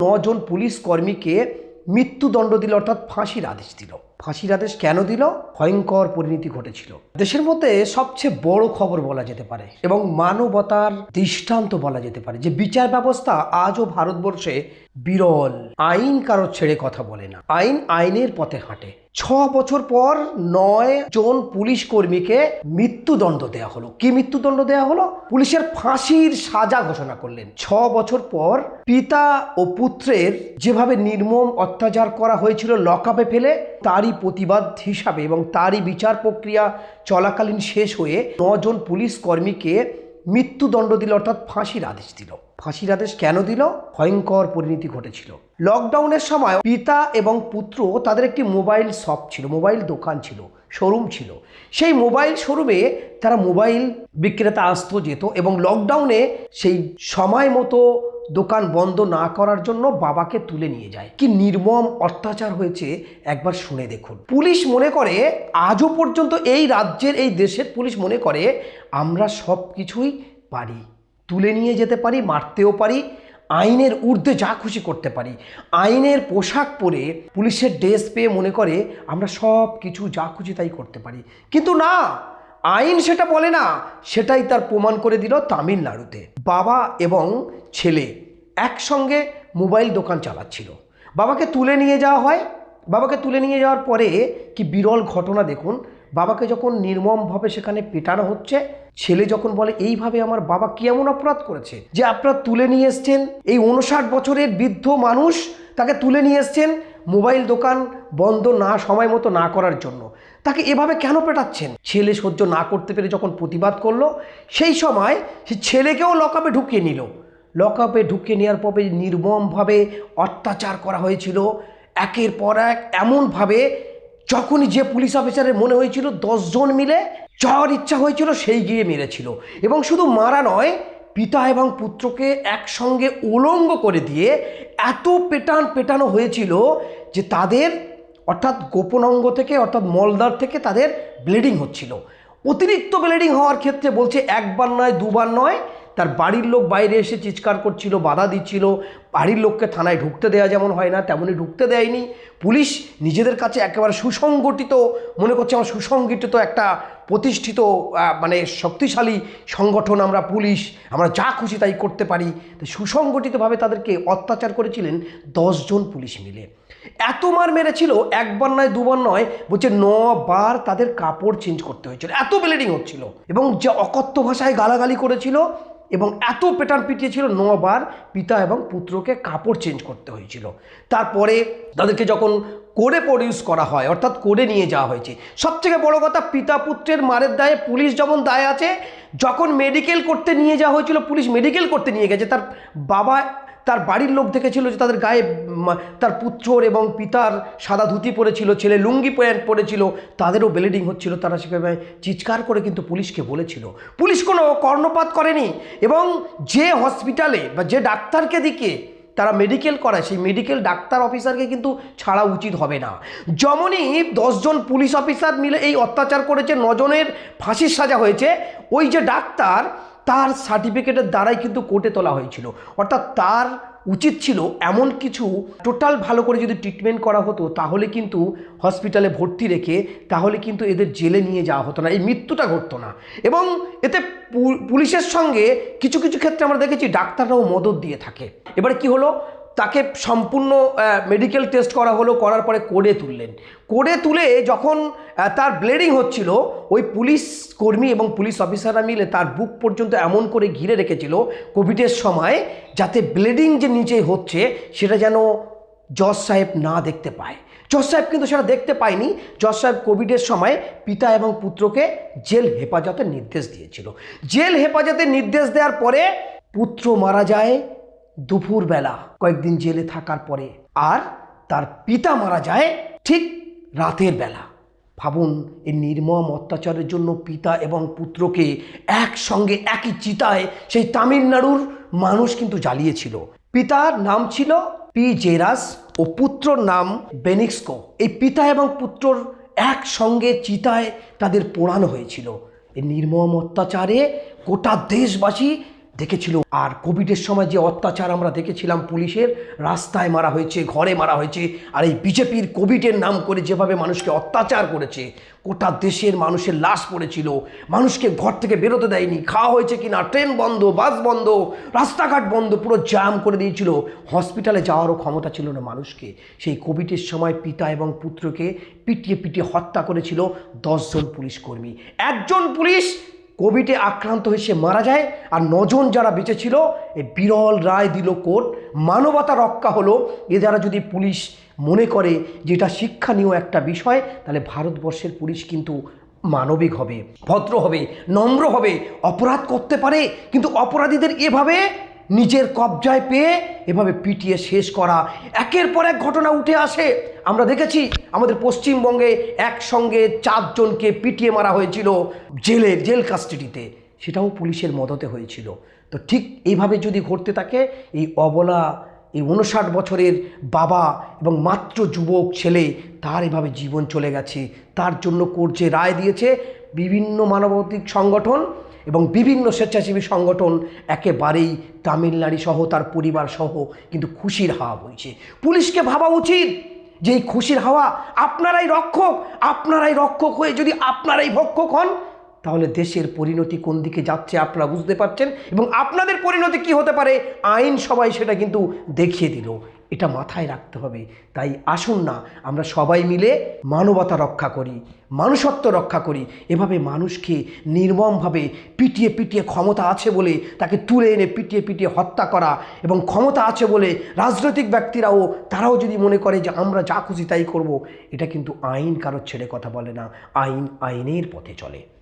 9 জন police কর্মীকে মৃত্যুদণ্ড দিল, অর্থাৎ ফাঁসির আদেশ দিল। ফাঁসির আদেশ কেন দিল? ভয়ঙ্কর পরিণতি ঘটেছিল। দেশের মধ্যে সবচেয়ে বড় খবর বলা যেতে পারে এবং মানবতার দৃষ্টান্ত বলা যেতে পারে যে বিচার ব্যবস্থা আজও ভারতবর্ষে বিরল। আইন কারো ছেড়ে কথা বলে না, আইন আইনের পথে হাঁটে। 6 বছর পর 9 জন পুলিশ কর্মীকে মৃত্যুদণ্ড দেওয়া হলো। কি মৃত্যুদণ্ড দেওয়া হলো? পুলিশের ফাঁসির সাজা ঘোষণা করলেন। 6 বছর পর পিতা ও পুত্রের যেভাবে নির্মম অত্যাচার করা হয়েছিল লকআপে ফেলে, তারই প্রতিবাদ হিসাবে এবং তারই বিচার প্রক্রিয়া চলাকালীন শেষ হয়ে 9 জন পুলিশ কর্মীকে মৃত্যুদণ্ড দিল, অর্থাৎ ফাঁসির আদেশ দিল। ফাঁসির আদেশ কেন দিল? ভয়ঙ্কর পরিণতি ঘটেছিল। লকডাউনের সময় পিতা এবং পুত্র, তাদের একটি মোবাইল শপ ছিল, মোবাইল দোকান ছিল, শোরুম ছিল। সেই মোবাইল শোরুমে তারা মোবাইল বিক্রেতা আসতো যেত এবং লকডাউনে সেই সময় মতো দোকান বন্ধ না করার জন্য বাবাকে তুলে নিয়ে যায়। কি নির্মম অত্যাচার হয়েছে একবার শুনে দেখুন। পুলিশ মনে করে, আজও পর্যন্ত এই রাজ্যের, এই দেশের পুলিশ মনে করে আমরা সব কিছুই পারি, তুলে নিয়ে যেতে পারি, মারতেও পারি, আইনের ঊর্ধ্বে যা খুশি করতে পারি। আইনের পোশাক পরে, পুলিশের ড্রেস পেয়ে মনে করে আমরা সব কিছু যা খুশি তাই করতে পারি। কিন্তু না, আইন সেটা বলে না। সেটাই তার প্রমাণ করে দিল তামিলনাড়ুতে। বাবা এবং ছেলে একসঙ্গে মোবাইল দোকান চালাচ্ছিল। বাবাকে তুলে নিয়ে যাওয়া হয়। বাবাকে তুলে নিয়ে যাওয়ার পরে কি বিরল ঘটনা দেখুন। বাবাকে যখন নির্মমভাবে সেখানে পেটানো হচ্ছে, ছেলে যখন বলে এইভাবে আমার বাবা কি এমন অপরাধ করেছে যে আপনারা তুলে নিয়ে এসছেন, এই 59 বছরের বৃদ্ধ মানুষ, তাকে তুলে নিয়ে এসছেন মোবাইল দোকান বন্ধ না সময় মতো না করার জন্য, তাকে এভাবে কেন পেটাচ্ছেন? ছেলে সহ্য না করতে পেরে যখন প্রতিবাদ করলো, সেই সময় সে ছেলেকেও লকআপে ঢুকিয়ে নিল। লকআপে ঢুকিয়ে নেওয়ার পরে নির্মমভাবে অত্যাচার করা হয়েছিল একের পর এক, এমনভাবে যখনই যে পুলিশ অফিসারের মনে হয়েছিল 10 জন মিলে যাওয়ার ইচ্ছা হয়েছিল, সেই গিয়ে মেরেছিল। এবং শুধু মারা নয়, পিতা এবং পুত্রকে একসঙ্গে উলঙ্গ করে দিয়ে এত পেটানো হয়েছিল যে তাদের, অর্থাৎ গোপন অঙ্গ থেকে, অর্থাৎ মলদ্বার থেকে তাদের ব্লিডিং হচ্ছিল। অতিরিক্ত ব্লিডিং হওয়ার ক্ষেত্রে বলছে একবার নয়, দুবার নয়, তার বাড়ির লোক বাইরে এসে চিৎকার করছিল, বাধা দিচ্ছিল। বাড়ির লোককে থানায় ঢুকতে দেওয়া যেমন হয় না, তেমনই ঢুকতে দেয়নি। পুলিশ নিজেদের কাছে একেবারে সুসংগঠিত মনে করছে, আমরা সুসংগঠিত একটা প্রতিষ্ঠিত মানে শক্তিশালী সংগঠন, আমরা পুলিশ, আমরা যা খুশি তাই করতে পারি। তো সুসংগঠিতভাবে তাদেরকে অত্যাচার করেছিলেন 10 জন পুলিশ মিলে। এত মার মেরেছিল, একবার নয়, দুবার নয়, বলছে 9 বার তাদের কাপড় চেঞ্জ করতে হয়েছিল, এত ব্লিডিং হচ্ছিল। এবং যে অকথ্য ভাষায় গালাগালি করেছিল এবং এত পেটান পিটিয়েছিল, 9 বার পিতা এবং পুত্রকে কাপড় চেঞ্জ করতে হয়েছিল। তারপরে তাদেরকে যখন কোর্টে প্রডিউস করা হয়, অর্থাৎ কোর্টে নিয়ে যাওয়া হয়েছে। সবথেকে বড় কথা, পিতা পুত্রের মারের দায়ে পুলিশ যেমন দায় আছে, যখন মেডিকেল করতে নিয়ে যাওয়া হয়েছিল, পুলিশ মেডিকেল করতে নিয়ে গেছে, তার বাবা, তার বাড়ির লোক দেখেছিল যে তাদের গায়ে, তার পুত্রর এবং পিতার সাদা ধুতি পরেছিল, ছেলে লুঙ্গি প্যান্ট পরেছিল, তাদেরও ব্লিডিং হচ্ছিল। তারা সেভাবে চিৎকার করে কিন্তু পুলিশকে বলেছিল। পুলিশ কোনো কর্ণপাত করেনি। এবং যে হসপিটালে বা যে ডাক্তারকে দিকে তারা মেডিকেল করায়, সেই মেডিকেল ডাক্তার অফিসারকে কিন্তু ছাড়া উচিত হবে না। যেমনই 10 জন পুলিশ অফিসার মিলে এই অত্যাচার করেছে, 9 জনের ফাঁসির সাজা হয়েছে, ওই যে ডাক্তার, তার সার্টিফিকেটের দ্বারাই কিন্তু কোর্টে তোলা হয়েছিল। অর্থাৎ তার উচিত ছিল এমন কিছু টোটাল ভালো করে যদি ট্রিটমেন্ট করা হতো, তাহলে কিন্তু হসপিটালে ভর্তি রেখে, তাহলে কিন্তু এদের জেলে নিয়ে যাওয়া হতো না, এই মৃত্যুটা ঘটতো না। এবং এতে পুলিশের সঙ্গে কিছু কিছু ক্ষেত্রে আমরা দেখেছি ডাক্তাররাও মদত দিয়ে থাকে। এবারে কি হলো, তাকে সম্পূর্ণ মেডিকেল টেস্ট করা হলো, করার পরে কোর্টে তুললেন। কোর্টে তুলে যখন তার ব্লিডিং হচ্ছিল, ওই পুলিশ কর্মী এবং পুলিশ অফিসাররা মিলে তার বুক পর্যন্ত এমন করে ঘিরে রেখেছিল কোভিডের সময়, যাতে ব্লিডিং যে নিচে হচ্ছে সেটা যেন জজ সাহেব না দেখতে পায়। জজ সাহেব কিন্তু সেটা দেখতে পায়নি। জজ সাহেব কোভিডের সময় পিতা এবং পুত্রকে জেল হেফাজতের নির্দেশ দিয়েছিল। জেল হেফাজতের নির্দেশ দেওয়ার পরে পুত্র মারা যায় দুপুরবেলা, কয়েকদিন জেলে থাকার পরে, আর তার পিতা মারা যায় ঠিক রাতের বেলা। ভাবুন, এই নির্মম অত্যাচারের জন্য পিতা এবং পুত্রকে একসঙ্গে একই চিতায় সেই তামিলনাড়ুর মানুষ কিন্তু জ্বালিয়েছিল। পিতার নাম ছিল পি জেরাস ও পুত্রর নাম বেনিক্সকো। এই পিতা এবং পুত্রর একসঙ্গে চিতায় তাদের পোড়ানো হয়েছিল। এই নির্মম অত্যাচারে গোটা দেশবাসী দেখেছিল। আর কোভিডের সময় যে অত্যাচার আমরা দেখেছিলাম পুলিশের, রাস্তায় মারা হয়েছে, ঘরে মারা হয়েছে, আর এই বিজেপির কোভিডের নাম করে যেভাবে মানুষকে অত্যাচার করেছে, গোটা দেশের মানুষের লাশ পড়েছিল, মানুষকে ঘর থেকে বেরোতে দেয়নি, খাওয়া হয়েছে কিনা, ট্রেন বন্ধ, বাস বন্ধ, রাস্তাঘাট বন্ধ, পুরো জ্যাম করে দিয়েছিল, হসপিটালে যাওয়ারও ক্ষমতা ছিল না মানুষকে। সেই কোভিডের সময় পিতা এবং পুত্রকে পিটিয়ে পিটিয়ে হত্যা করেছিল 10 জন পুলিশ কর্মী। একজন পুলিশ কোভিডে আক্রান্ত হয়ে সে মারা যায়, আর 9 জন যারা বেঁচে ছিল, এই বিরল রায় দিল কোর্ট, মানবতা রক্ষা হলো। এ দ্বারা যদি পুলিশ মনে করে যে এটা শিক্ষণীয় একটা বিষয়, তাহলে ভারতবর্ষের পুলিশ কিন্তু মানবিক হবে, ভদ্র হবে, নম্র হবে, অপরাধ করতে পারে, কিন্তু অপরাধীদের এভাবে নিজের কবজায় পেয়ে এভাবে পিটিয়ে শেষ করা, একের পর এক ঘটনা উঠে আসে। আমরা দেখেছি আমাদের পশ্চিমবঙ্গে একসঙ্গে 4 জনকে পিটিয়ে মারা হয়েছিল জেল কাস্টাডিতে, সেটাও পুলিশের মদতে হয়েছিল। তো ঠিক এইভাবে যদি ঘটতে থাকে, এই অবলা, এই 59 বছরের বাবা এবং মাত্র যুবক ছেলে, তার এভাবে জীবন চলে গেছে। তার জন্য কোর্ট যে রায় দিয়েছে, বিভিন্ন মানবাধিকার সংগঠন এবং বিভিন্ন স্বেচ্ছাসেবী সংগঠন একেবারেই তামিলনাড়ু সহ তার পরিবার সহ কিন্তু খুশির হাওয়া বইছে। পুলিশকে ভাবা উচিত যে এই খুশির হাওয়া আপনারাই রক্ষক হয়ে যদি আপনারাই ভক্ষক হন, তাহলে দেশের পরিণতি কোন দিকে যাচ্ছে আপনারা বুঝতে পারছেন। এবং আপনাদের পরিণতি কি হতে পারে, আইন সবাই সেটা কিন্তু দেখিয়ে দিল। এটা মাথায় রাখতে হবে। তাই আসুন না আমরা সবাই মিলে মানবতা রক্ষা করি, মানুষত্ব রক্ষা করি। এভাবে মানুষকে নির্মমভাবে পিটিয়ে পিটিয়ে, ক্ষমতা আছে বলে তাকে তুলে এনে পিটিয়ে পিটিয়ে হত্যা করা, এবং ক্ষমতা আছে বলে রাজনৈতিক ব্যক্তিরাও তারাও যদি মনে করে যে আমরা যা খুশি তাই করব, এটা কিন্তু আইন কারোর ছেড়ে কথা বলে না, আইন আইনের পথে চলে।